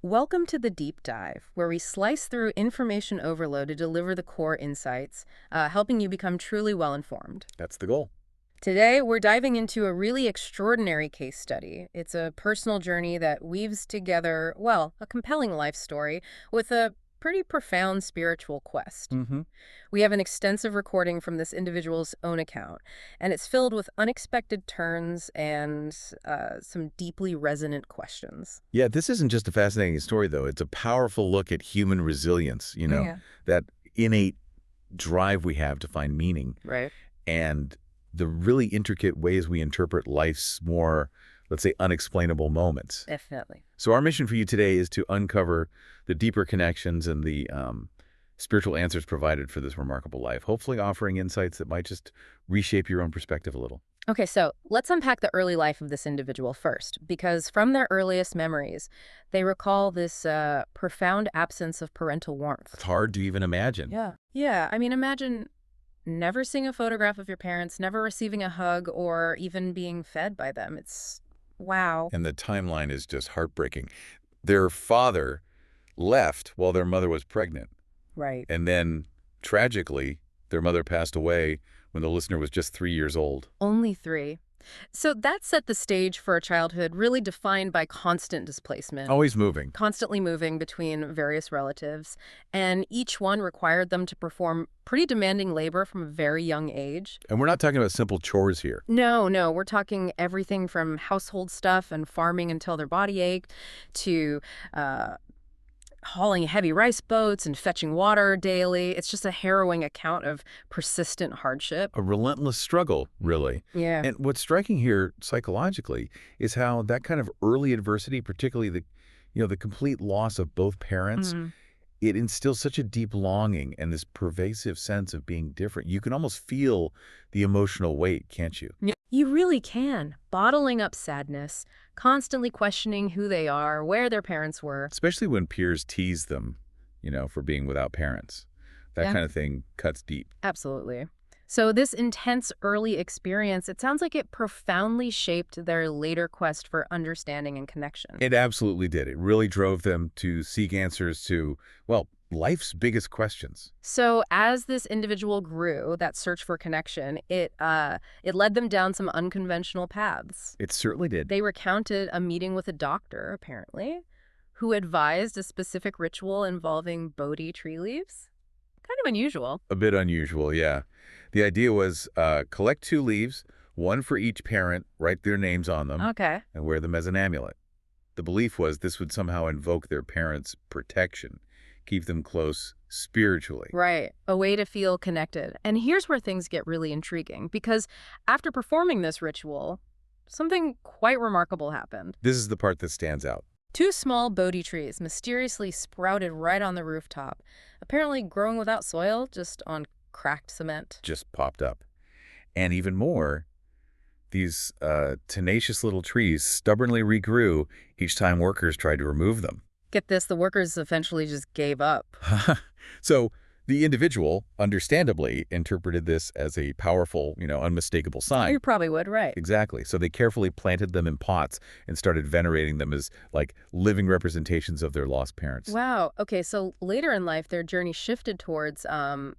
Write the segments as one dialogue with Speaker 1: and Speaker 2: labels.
Speaker 1: Welcome to the deep dive, where we slice through information overload to deliver the core insights, helping you become truly well-informed.
Speaker 2: That's the goal.
Speaker 1: Today, we're diving into a really extraordinary case study. It's a personal journey that weaves together, well, a compelling life story with a pretty profound spiritual quest.
Speaker 2: Mm-hmm.
Speaker 1: We have an extensive recording from this individual's own account, and it's filled with unexpected turns and some deeply resonant questions.
Speaker 2: Yeah, this isn't just a fascinating story, though. It's a powerful look at human resilience,
Speaker 1: Yeah.
Speaker 2: that innate drive we have to find meaning
Speaker 1: Right.
Speaker 2: and the really intricate ways we interpret life's more, let's say, unexplainable moments.
Speaker 1: Definitely.
Speaker 2: So our mission for you today is to uncover the deeper connections and the spiritual answers provided for this remarkable life, hopefully offering insights that might just reshape your own perspective a little.
Speaker 1: Okay, so let's unpack the early life of this individual first, because from their earliest memories, they recall this profound absence of parental warmth.
Speaker 2: It's hard to even imagine.
Speaker 1: Yeah. Yeah, I mean, imagine never seeing a photograph of your parents, never receiving a hug, or even being fed by them. It's wow.
Speaker 2: And the timeline is just heartbreaking. Their father left while their mother was pregnant.
Speaker 1: Right.
Speaker 2: And then, tragically, their mother passed away when the listener was just 3 years old.
Speaker 1: Only 3. So that set the stage for a childhood really defined by constant displacement.
Speaker 2: Always moving.
Speaker 1: Constantly moving between various relatives, and each one required them to perform pretty demanding labor from a very young age.
Speaker 2: And we're not talking about simple chores here.
Speaker 1: No, we're talking everything from household stuff and farming until their body ached to hauling heavy rice boats and fetching water daily. It's just a harrowing account of persistent hardship.
Speaker 2: A relentless struggle, really.
Speaker 1: Yeah.
Speaker 2: And what's striking here psychologically is how that kind of early adversity, particularly the complete loss of both parents, it instills such a deep longing and this pervasive sense of being different. You can almost feel the emotional weight, can't you?
Speaker 1: Yeah. You really can. Bottling up sadness, constantly questioning who they are, where their parents were.
Speaker 2: Especially when peers tease them, for being without parents. That
Speaker 1: Yeah.
Speaker 2: kind of thing cuts deep.
Speaker 1: Absolutely. So this intense early experience, it sounds like it profoundly shaped their later quest for understanding and connection.
Speaker 2: It absolutely did. It really drove them to seek answers to, well, life's biggest questions.
Speaker 1: So as this individual grew, that search for connection, it led them down some unconventional paths.
Speaker 2: It certainly did.
Speaker 1: They recounted a meeting with a doctor, apparently, who advised a specific ritual involving Bodhi tree leaves. Kind of unusual.
Speaker 2: A bit unusual, yeah. The idea was collect 2 leaves, one for each parent, write their names on them,
Speaker 1: Okay.
Speaker 2: and wear them as an amulet. The belief was this would somehow invoke their parents' protection, keep them close spiritually.
Speaker 1: Right. A way to feel connected. And here's where things get really intriguing, because after performing this ritual, something quite remarkable happened.
Speaker 2: This is the part that stands out.
Speaker 1: 2 small Bodhi trees mysteriously sprouted right on the rooftop, apparently growing without soil, just on cracked cement.
Speaker 2: Just popped up. And even more, these tenacious little trees stubbornly regrew each time workers tried to remove them.
Speaker 1: Get this, the workers eventually just gave up.
Speaker 2: So the individual, understandably, interpreted this as a powerful, unmistakable sign.
Speaker 1: You probably would, right.
Speaker 2: Exactly. So they carefully planted them in pots and started venerating them as, like, living representations of their lost parents.
Speaker 1: Wow. Okay, so later in life, their journey shifted towards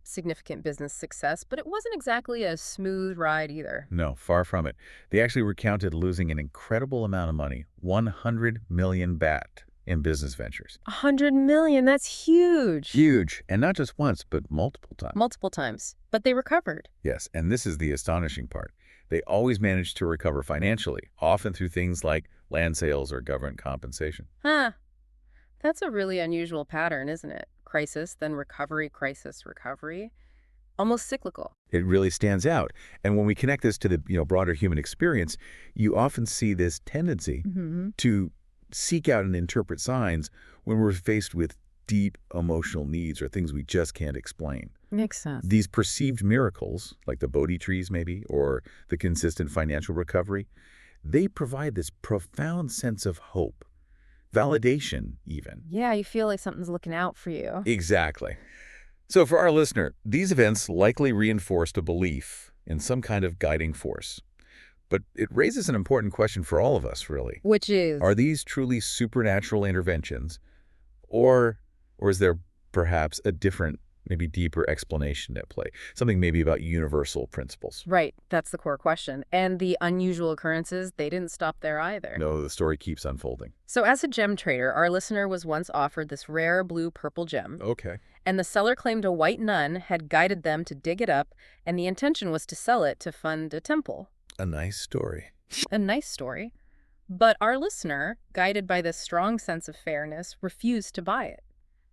Speaker 1: significant business success, but it wasn't exactly a smooth ride either.
Speaker 2: No, far from it. They actually recounted losing an incredible amount of money, 100 million baht, in business ventures.
Speaker 1: 100 million, that's huge.
Speaker 2: Huge. And not just once, but multiple times.
Speaker 1: Multiple times. But they recovered.
Speaker 2: Yes, and this is the astonishing part. They always managed to recover financially, often through things like land sales or government compensation.
Speaker 1: Huh. That's a really unusual pattern, isn't it? Crisis, then recovery, crisis, recovery. Almost cyclical.
Speaker 2: It really stands out. And when we connect this to the broader human experience, you often see this tendency to seek out and interpret signs when we're faced with deep emotional needs or things we just can't explain.
Speaker 1: Makes sense.
Speaker 2: These perceived miracles, like the Bodhi trees maybe, or the consistent financial recovery, they provide this profound sense of hope, validation even.
Speaker 1: Yeah, you feel like something's looking out for you.
Speaker 2: Exactly. So for our listener, these events likely reinforced a belief in some kind of guiding force. But it raises an important question for all of us, really.
Speaker 1: Which is,
Speaker 2: Are these truly supernatural interventions, or is there perhaps a different, maybe deeper explanation at play? Something maybe about universal principles.
Speaker 1: right, that's the core question. And the unusual occurrences, they didn't stop there either.
Speaker 2: No, the story keeps unfolding.
Speaker 1: So as a gem trader, our listener was once offered this rare blue-purple gem,
Speaker 2: Okay.
Speaker 1: and the seller claimed a white nun had guided them to dig it up, and the intention was to sell it to fund a temple.
Speaker 2: A nice story.
Speaker 1: A nice story. But our listener, guided by this strong sense of fairness, refused to buy it.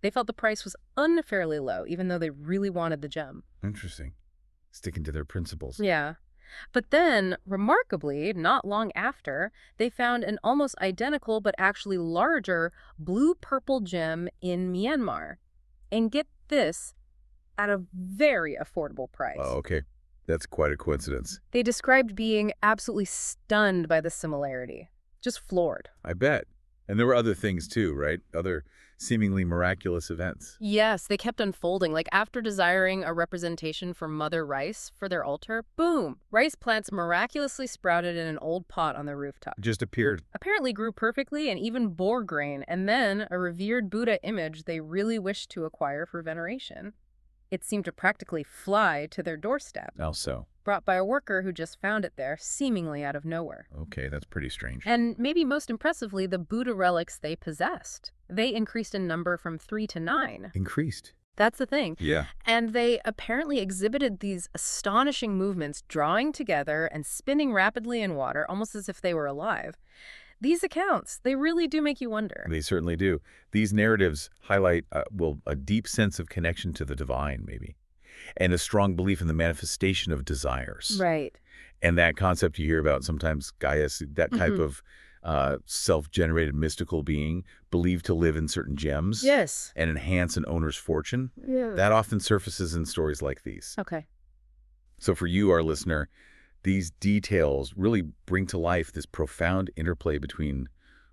Speaker 1: They felt the price was unfairly low, even though they really wanted the gem.
Speaker 2: Interesting. Sticking to their principles.
Speaker 1: Yeah. But then, remarkably, not long after, they found an almost identical but actually larger blue-purple gem in Myanmar. And get this, at a very affordable price.
Speaker 2: Oh, okay. That's quite a coincidence.
Speaker 1: They described being absolutely stunned by the similarity. Just floored.
Speaker 2: I bet. And there were other things too, right? Other seemingly miraculous events.
Speaker 1: Yes, they kept unfolding. Like after desiring a representation for Mother Rice for their altar, boom! Rice plants miraculously sprouted in an old pot on their rooftop.
Speaker 2: Just appeared.
Speaker 1: Apparently grew perfectly and even bore grain, and then a revered Buddha image they really wished to acquire for veneration. It seemed to practically fly to their doorstep,
Speaker 2: How so?
Speaker 1: brought by a worker who just found it there, seemingly out of nowhere.
Speaker 2: Okay, that's pretty strange.
Speaker 1: And maybe most impressively, the Buddha relics they possessed. They increased in number from 3 to 9.
Speaker 2: Increased.
Speaker 1: That's the thing.
Speaker 2: Yeah.
Speaker 1: And they apparently exhibited these astonishing movements, drawing together and spinning rapidly in water, almost as if they were alive. These accounts, they really do make you wonder.
Speaker 2: They certainly do. These narratives highlight, a deep sense of connection to the divine, maybe, and a strong belief in the manifestation of desires.
Speaker 1: Right.
Speaker 2: And that concept you hear about sometimes, Gaius, that type of self-generated mystical being believed to live in certain gems
Speaker 1: Yes.
Speaker 2: and enhance an owner's fortune,
Speaker 1: Yeah.
Speaker 2: that often surfaces in stories like these.
Speaker 1: Okay.
Speaker 2: So for you, our listener, these details really bring to life this profound interplay between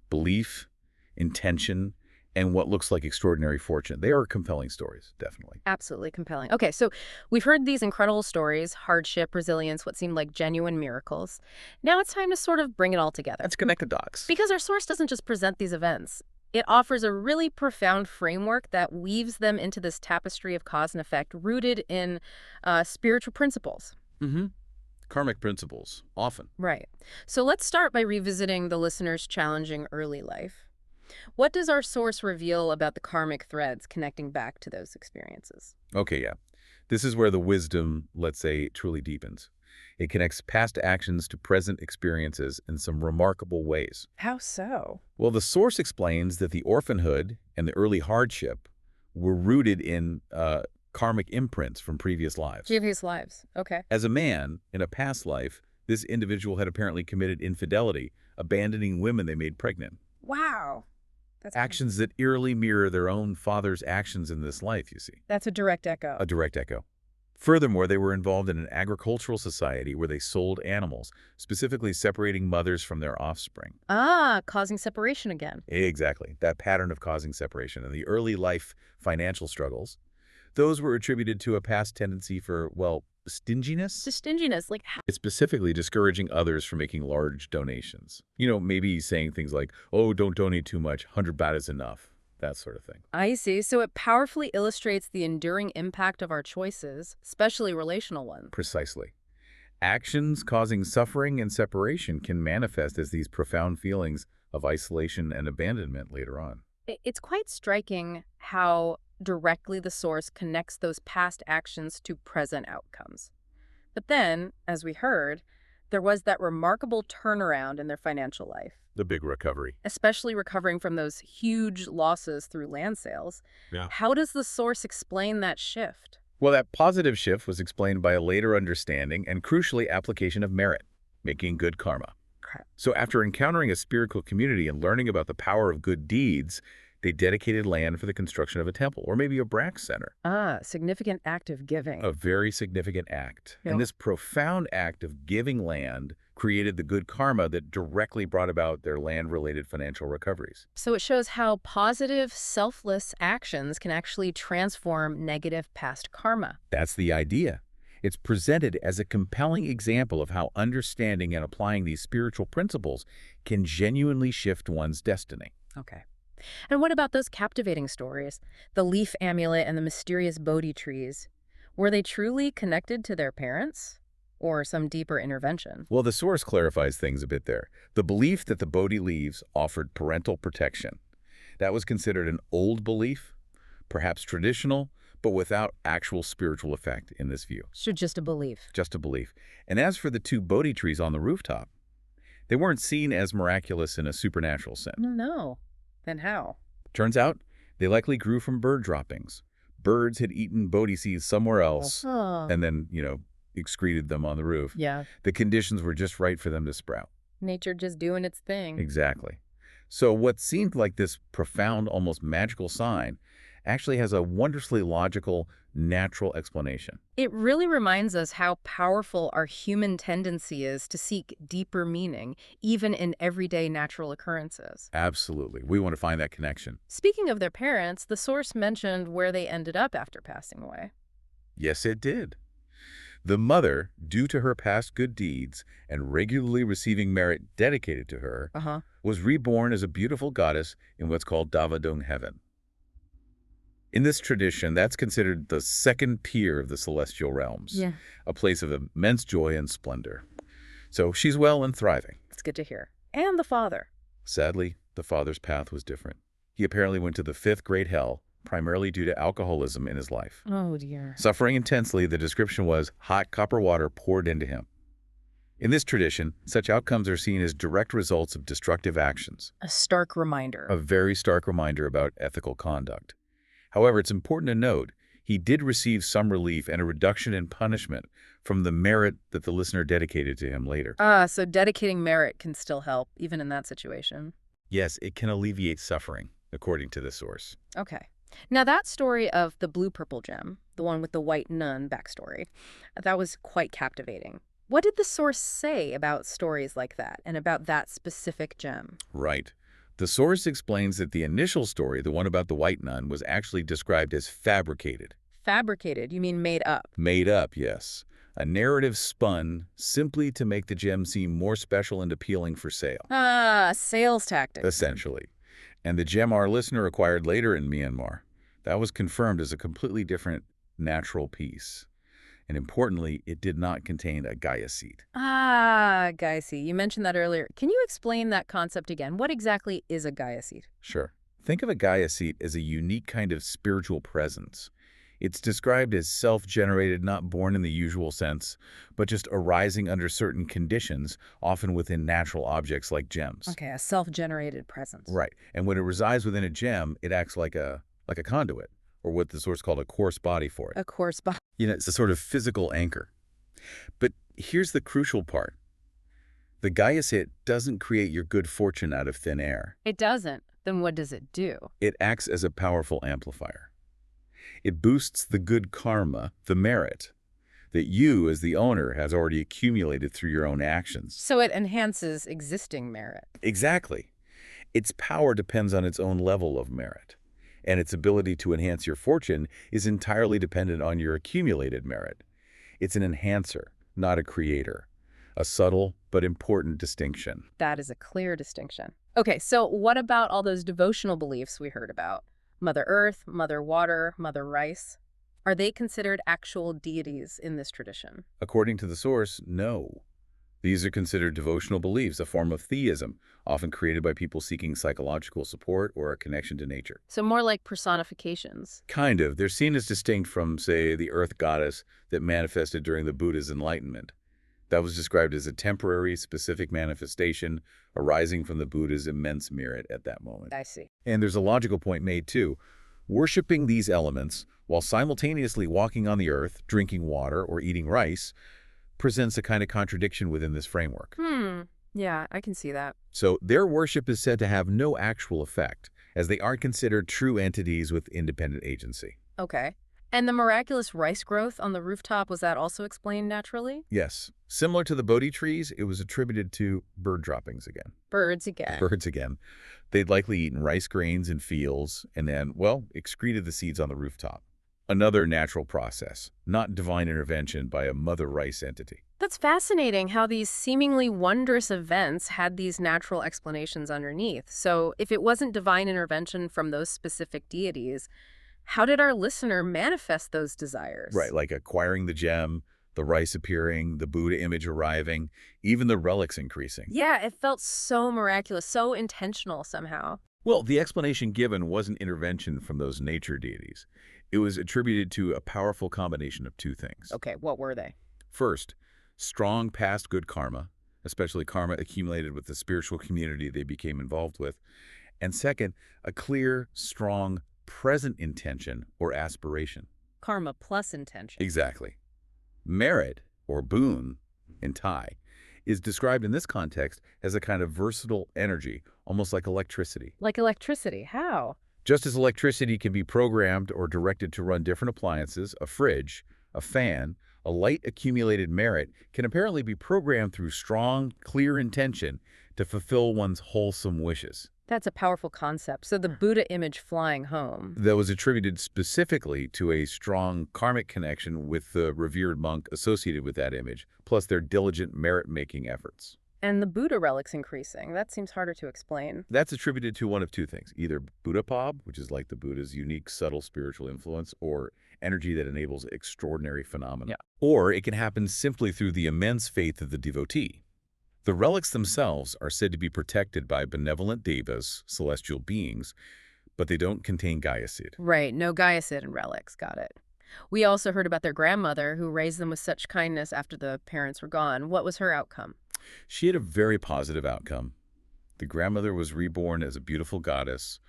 Speaker 2: belief, intention, and what looks like extraordinary fortune. They are compelling stories, definitely.
Speaker 1: Absolutely compelling. Okay, so we've heard these incredible stories, hardship, resilience, what seemed like genuine miracles. Now it's time to sort of bring it all together.
Speaker 2: Let's connect the dots.
Speaker 1: Because our source doesn't just present these events. It offers a really profound framework that weaves them into this tapestry of cause and effect rooted in spiritual principles.
Speaker 2: Mm-hmm. Karmic principles, often.
Speaker 1: Right. So let's start by revisiting the listener's challenging early life. What does our source reveal about the karmic threads connecting back to those experiences?
Speaker 2: Okay, yeah. This is where the wisdom, let's say, truly deepens. It connects past actions to present experiences in some remarkable ways.
Speaker 1: How so?
Speaker 2: Well, the source explains that the orphanhood and the early hardship were rooted in karmic imprints from previous lives.
Speaker 1: Previous lives. Okay.
Speaker 2: As a man, in a past life, this individual had apparently committed infidelity, abandoning women they made pregnant.
Speaker 1: Wow.
Speaker 2: Actions that eerily mirror their own father's actions in this life, you see.
Speaker 1: That's a direct echo.
Speaker 2: A direct echo. Furthermore, they were involved in an agricultural society where they sold animals, specifically separating mothers from their offspring.
Speaker 1: Ah, causing separation again.
Speaker 2: Exactly. That pattern of causing separation. And the early life financial struggles, those were attributed to a past tendency for, well, stinginess.
Speaker 1: The stinginess, like
Speaker 2: It's specifically discouraging others from making large donations. You know, maybe saying things like, oh, don't donate too much, 100 baht is enough, that sort of thing.
Speaker 1: I see. So it powerfully illustrates the enduring impact of our choices, especially relational ones.
Speaker 2: Precisely. Actions causing suffering and separation can manifest as these profound feelings of isolation and abandonment later on.
Speaker 1: It's quite striking how directly the source connects those past actions to present outcomes. But then, as we heard, there was that remarkable turnaround in their financial life,
Speaker 2: The big recovery.
Speaker 1: especially recovering from those huge losses through land sales.
Speaker 2: Yeah.
Speaker 1: How does the source explain that shift?
Speaker 2: Well, that positive shift was explained by a later understanding and, crucially, application of merit, making good karma. So after encountering a spiritual community and learning about the power of good deeds, they dedicated land for the construction of a temple or maybe a Brax center.
Speaker 1: Ah, significant act of giving.
Speaker 2: A very significant act.
Speaker 1: Yep.
Speaker 2: And this profound act of giving land created the good karma that directly brought about their land-related financial recoveries.
Speaker 1: So it shows how positive, selfless actions can actually transform negative past karma.
Speaker 2: That's the idea. It's presented as a compelling example of how understanding and applying these spiritual principles can genuinely shift one's destiny.
Speaker 1: Okay. And what about those captivating stories? The leaf amulet and the mysterious Bodhi trees. Were they truly connected to their parents? Or some deeper intervention?
Speaker 2: Well, the source clarifies things a bit there. The belief that the Bodhi leaves offered parental protection. That was considered an old belief, perhaps traditional, but without actual spiritual effect in this view.
Speaker 1: So just a belief.
Speaker 2: Just a belief. And as for the two Bodhi trees on the rooftop, they weren't seen as miraculous in a supernatural sense.
Speaker 1: No. Then how?
Speaker 2: Turns out, they likely grew from bird droppings. Birds had eaten Bodhi seeds somewhere else and then, excreted them on the roof.
Speaker 1: Yeah.
Speaker 2: The conditions were just right for them to sprout.
Speaker 1: Nature just doing its thing.
Speaker 2: Exactly. So what seemed like this profound, almost magical sign actually has a wondrously logical, natural explanation.
Speaker 1: It really reminds us how powerful our human tendency is to seek deeper meaning, even in everyday natural occurrences.
Speaker 2: Absolutely. We want to find that connection.
Speaker 1: Speaking of their parents, the source mentioned where they ended up after passing away.
Speaker 2: Yes, it did. The mother, due to her past good deeds and regularly receiving merit dedicated to her, was reborn as a beautiful goddess in what's called Davadung heaven. In this tradition, that's considered the second tier of the celestial realms, a place of immense joy and splendor. So she's well and thriving.
Speaker 1: It's good to hear. And the father.
Speaker 2: Sadly, the father's path was different. He apparently went to the fifth great hell, primarily due to alcoholism in his life.
Speaker 1: Oh, dear.
Speaker 2: Suffering intensely, the description was hot copper water poured into him. In this tradition, such outcomes are seen as direct results of destructive actions.
Speaker 1: A stark reminder.
Speaker 2: A very stark reminder about ethical conduct. However, it's important to note, he did receive some relief and a reduction in punishment from the merit that the listener dedicated to him later.
Speaker 1: So dedicating merit can still help, even in that situation.
Speaker 2: Yes, it can alleviate suffering, according to the source.
Speaker 1: Okay. Now, that story of the blue-purple gem, the one with the white nun backstory, that was quite captivating. What did the source say about stories like that and about that specific gem?
Speaker 2: Right. The source explains that the initial story, the one about the white nun, was actually described as fabricated.
Speaker 1: Fabricated? You mean made up?
Speaker 2: Made up, yes. A narrative spun simply to make the gem seem more special and appealing for sale.
Speaker 1: A sales tactic.
Speaker 2: Essentially. And the gem our listener acquired later in Myanmar, that was confirmed as a completely different natural piece. And importantly, it did not contain a Gaia seed.
Speaker 1: Gaia seed. You mentioned that earlier. Can you explain that concept again? What exactly is a Gaia seed?
Speaker 2: Sure. Think of a Gaia seed as a unique kind of spiritual presence. It's described as self-generated, not born in the usual sense, but just arising under certain conditions, often within natural objects like gems.
Speaker 1: Okay, a self-generated presence.
Speaker 2: Right. And when it resides within a gem, it acts like a conduit, or what the source called a coarse body for it.
Speaker 1: A coarse body.
Speaker 2: It's a sort of physical anchor. But here's the crucial part. The Gaia seed doesn't create your good fortune out of thin air.
Speaker 1: It doesn't. Then what does it do?
Speaker 2: It acts as a powerful amplifier. It boosts the good karma, the merit, that you, as the owner, has already accumulated through your own actions.
Speaker 1: So it enhances existing merit.
Speaker 2: Exactly. Its power depends on its own level of merit, and its ability to enhance your fortune is entirely dependent on your accumulated merit. It's an enhancer, not a creator. A subtle but important distinction.
Speaker 1: That is a clear distinction. Okay, so what about all those devotional beliefs we heard about? Mother Earth, Mother Water, Mother Rice. Are they considered actual deities in this tradition?
Speaker 2: According to the source, no. These are considered devotional beliefs, a form of theism, often created by people seeking psychological support or a connection to nature.
Speaker 1: So more like personifications.
Speaker 2: Kind of. They're seen as distinct from, say, the earth goddess that manifested during the Buddha's enlightenment. That was described as a temporary, specific manifestation arising from the Buddha's immense merit at that moment.
Speaker 1: I see.
Speaker 2: And there's a logical point made, too. Worshipping these elements while simultaneously walking on the earth, drinking water, or eating rice presents a kind of contradiction within this framework.
Speaker 1: Yeah, I can see that.
Speaker 2: So their worship is said to have no actual effect, as they aren't considered true entities with independent agency.
Speaker 1: Okay. And the miraculous rice growth on the rooftop, was that also explained naturally?
Speaker 2: Yes. Similar to the Bodhi trees, it was attributed to bird droppings again.
Speaker 1: Birds again.
Speaker 2: Birds again. They'd likely eaten rice grains in fields and then, well, excreted the seeds on the rooftop. Another natural process, not divine intervention by a Mother Rice entity.
Speaker 1: That's fascinating how these seemingly wondrous events had these natural explanations underneath. So if it wasn't divine intervention from those specific deities, how did our listener manifest those
Speaker 2: Right,
Speaker 1: desires?
Speaker 2: like acquiring the gem, the rice appearing, the Buddha image arriving, even the relics increasing.
Speaker 1: Yeah, it felt so miraculous, so intentional somehow.
Speaker 2: Well, the explanation given wasn't intervention from those nature deities. It was attributed to a powerful combination of two things.
Speaker 1: Okay, what were they?
Speaker 2: First, strong past good karma, especially karma accumulated with the spiritual community they became involved with. And second, a clear, strong, present intention or aspiration.
Speaker 1: Karma plus intention.
Speaker 2: Exactly. Merit, or boon, in Thai, is described in this context as a kind of versatile energy, almost like electricity.
Speaker 1: Like electricity. How?
Speaker 2: Just as electricity can be programmed or directed to run different appliances, a fridge, a fan, a light accumulated merit can apparently be programmed through strong, clear intention to fulfill one's wholesome wishes.
Speaker 1: That's a powerful concept. So the Buddha image flying home.
Speaker 2: That was attributed specifically to a strong karmic connection with the revered monk associated with that image, plus their diligent merit-making efforts.
Speaker 1: And the Buddha relics increasing. That seems harder to explain.
Speaker 2: That's attributed to one of two things, either Buddhapab, which is like the Buddha's unique, subtle spiritual influence, or energy that enables extraordinary phenomena.
Speaker 1: Yeah.
Speaker 2: Or it can happen simply through the immense faith of the devotee. The relics themselves are said to be protected by benevolent devas, celestial beings, but they don't contain Gaiacid.
Speaker 1: Right, no Gaiacid in relics. Got it. We also heard about their grandmother who raised them with such kindness after the parents were gone. What was her outcome?
Speaker 2: She had a very positive outcome. The grandmother was reborn as a beautiful goddess,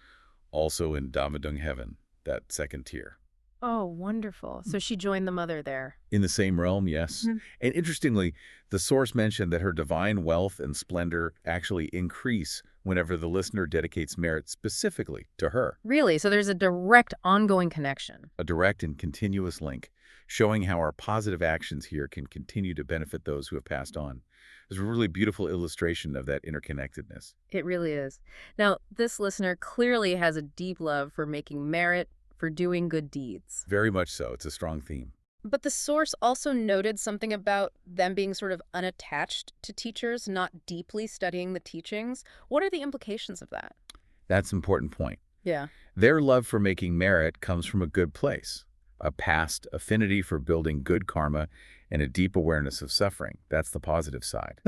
Speaker 2: also in Damadung heaven, that second tier.
Speaker 1: Oh, wonderful. So she joined the mother there.
Speaker 2: In the same realm, yes.
Speaker 1: Mhm.
Speaker 2: And interestingly, the source mentioned that her divine wealth and splendor actually increase whenever the listener dedicates merit specifically to her.
Speaker 1: Really? So there's a direct ongoing connection.
Speaker 2: A direct and continuous link, showing how our positive actions here can continue to benefit those who have passed on. It's a really beautiful illustration of that interconnectedness.
Speaker 1: It really is. Now, this listener clearly has a deep love for making merit, for doing good deeds.
Speaker 2: Very much so. It's a strong theme.
Speaker 1: But the source also noted something about them being sort of unattached to teachers, not deeply studying the teachings. What are the implications of that?
Speaker 2: That's an important point.
Speaker 1: Yeah.
Speaker 2: Their love for making merit comes from a good place, a past affinity for building good karma and a deep awareness of suffering. That's the positive side.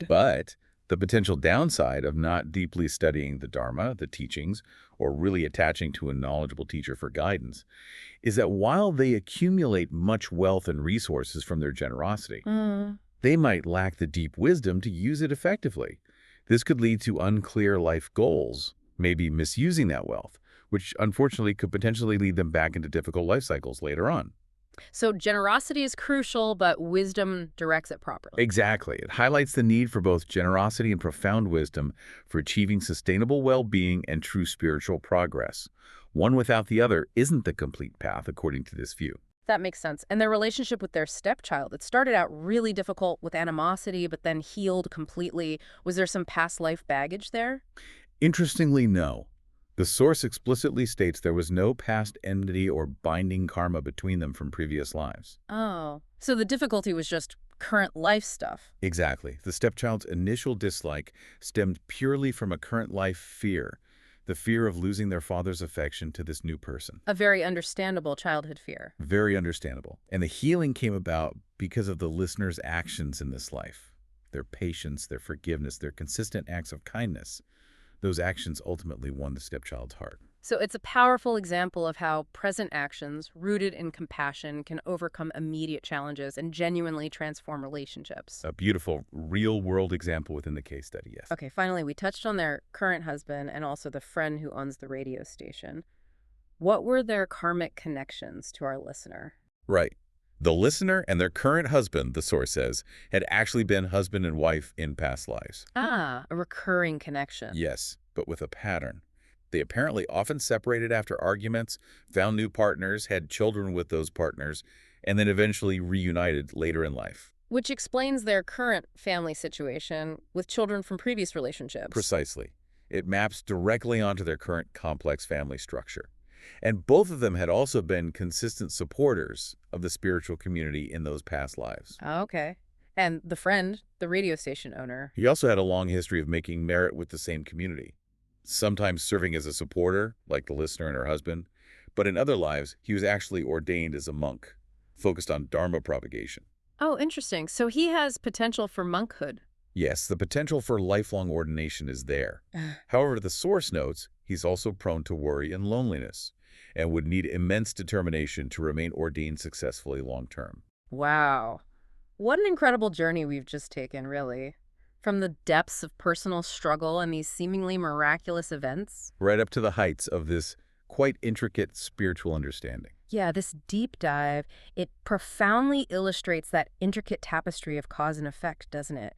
Speaker 2: But the potential downside of not deeply studying the Dharma, the teachings, or really attaching to a knowledgeable teacher for guidance, is that while they accumulate much wealth and resources from their generosity, they might lack the deep wisdom to use it effectively. This could lead to unclear life goals, maybe misusing that wealth, which unfortunately could potentially lead them back into difficult life cycles later on.
Speaker 1: So generosity is crucial, but wisdom directs it properly.
Speaker 2: Exactly. It highlights the need for both generosity and profound wisdom for achieving sustainable well-being and true spiritual progress. One without the other isn't the complete path, according to this view.
Speaker 1: That makes sense. And their relationship with their stepchild, it started out really difficult with animosity, but then healed completely. Was there some past life baggage there?
Speaker 2: Interestingly, no. The source explicitly states there was no past enmity or binding karma between them from previous lives.
Speaker 1: Oh, so the difficulty was just current life stuff.
Speaker 2: Exactly. The stepchild's initial dislike stemmed purely from a current life fear, the fear of losing their father's affection to this new person.
Speaker 1: A very understandable childhood fear.
Speaker 2: Very understandable. And the healing came about because of the listener's actions in this life. Their patience, their forgiveness, their consistent acts of kindness. Those actions ultimately won the stepchild's heart.
Speaker 1: So it's a powerful example of how present actions, rooted in compassion, can overcome immediate challenges and genuinely transform relationships.
Speaker 2: A beautiful, real-world example within the case study, yes.
Speaker 1: Okay, finally, we touched on their current husband and also the friend who owns the radio station. What were their karmic connections to our listener?
Speaker 2: Right. The listener and their current husband, the source says, had actually been husband and wife in past lives.
Speaker 1: Ah, a recurring connection.
Speaker 2: Yes, but with a pattern. They apparently often separated after arguments, found new partners, had children with those partners, and then eventually reunited later in life.
Speaker 1: Which explains their current family situation with children from previous relationships.
Speaker 2: Precisely. It maps directly onto their current complex family structure. And both of them had also been consistent supporters of the spiritual community in those past lives.
Speaker 1: Okay. And the friend, the radio station owner.
Speaker 2: He also had a long history of making merit with the same community, sometimes serving as a supporter, like the listener and her husband, but in other lives, he was actually ordained as a monk, focused on Dharma propagation.
Speaker 1: Oh, interesting. So he has potential for monkhood.
Speaker 2: Yes, the potential for lifelong ordination is there. However, the source notes he's also prone to worry and loneliness, and would need immense determination to remain ordained successfully long-term.
Speaker 1: Wow. What an incredible journey we've just taken, really. From the depths of personal struggle and these seemingly miraculous events.
Speaker 2: Right up to the heights of this quite intricate spiritual understanding.
Speaker 1: Yeah, this deep dive, it profoundly illustrates that intricate tapestry of cause and effect, doesn't it?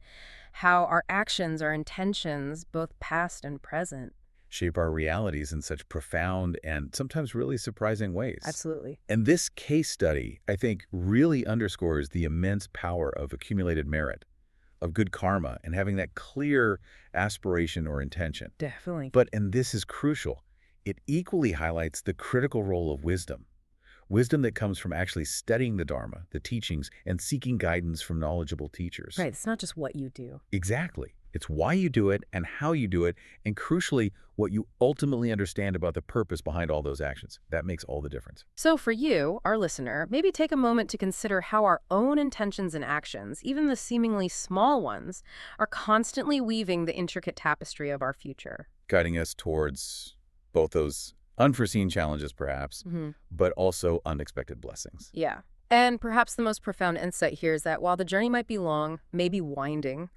Speaker 1: How our actions, our intentions, both past and present.
Speaker 2: Shape our realities in such profound and sometimes really surprising ways.
Speaker 1: Absolutely.
Speaker 2: And this case study, I think, really underscores the immense power of accumulated merit, of good karma, and having that clear aspiration or intention.
Speaker 1: Definitely.
Speaker 2: But, and this is crucial, it equally highlights the critical role of wisdom. Wisdom that comes from actually studying the Dharma, the teachings, and seeking guidance from knowledgeable teachers.
Speaker 1: Right, it's not just what you do.
Speaker 2: Exactly. It's why you do it and how you do it, and crucially, what you ultimately understand about the purpose behind all those actions. That makes all the difference.
Speaker 1: So for you, our listener, maybe take a moment to consider how our own intentions and actions, even the seemingly small ones, are constantly weaving the intricate tapestry of our future.
Speaker 2: Guiding us towards both those unforeseen challenges, perhaps, but also unexpected blessings.
Speaker 1: Yeah. And perhaps the most profound insight here is that while the journey might be long, maybe winding,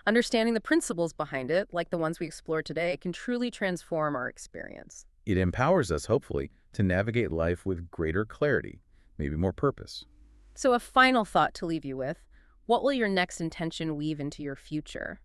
Speaker 1: understanding the principles behind it, like the ones we explored today, can truly transform our experience.
Speaker 2: It empowers us, hopefully, to navigate life with greater clarity, maybe more purpose.
Speaker 1: So a final thought to leave you with: what will your next intention weave into your future?